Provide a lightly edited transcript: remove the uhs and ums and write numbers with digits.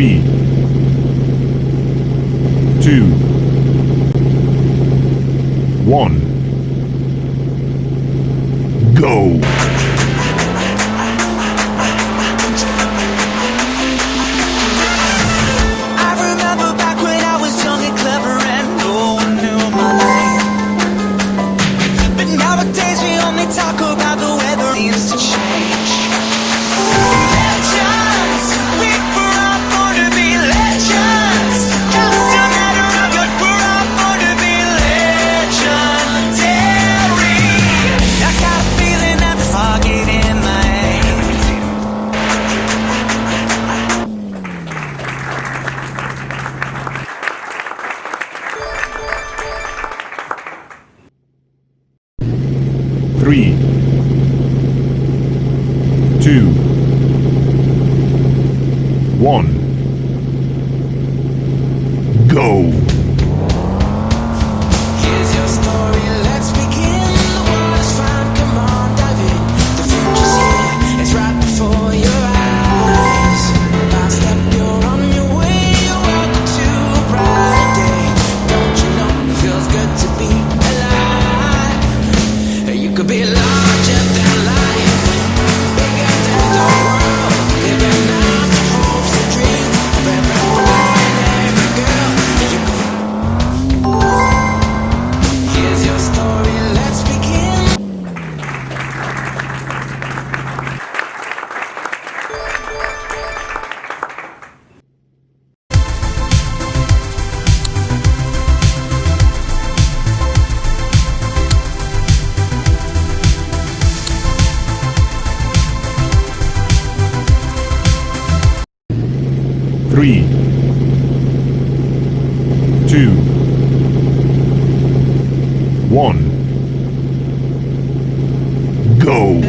3, 2, 1, go! I remember back when I was young and clever and no one knew my name. But nowadays we only talk about the weather needs to change. Legends, we were all born to be legends. Just a matter of your we're all born to be legendary. I got a feeling that the fog get in my head. 3, 2, 1, go! Here's your story, let's begin. The world is fine, come on, dive in. The future's here, it's right before your eyes. By step, you're on your way, you're welcome to a brighter day. Don't you know it feels good to be alive? You could be larger than life, bigger than the world, living out the hopes and dreams of every boy and every girl. You could Here's your story, let's begin. Three, 2, 1, go!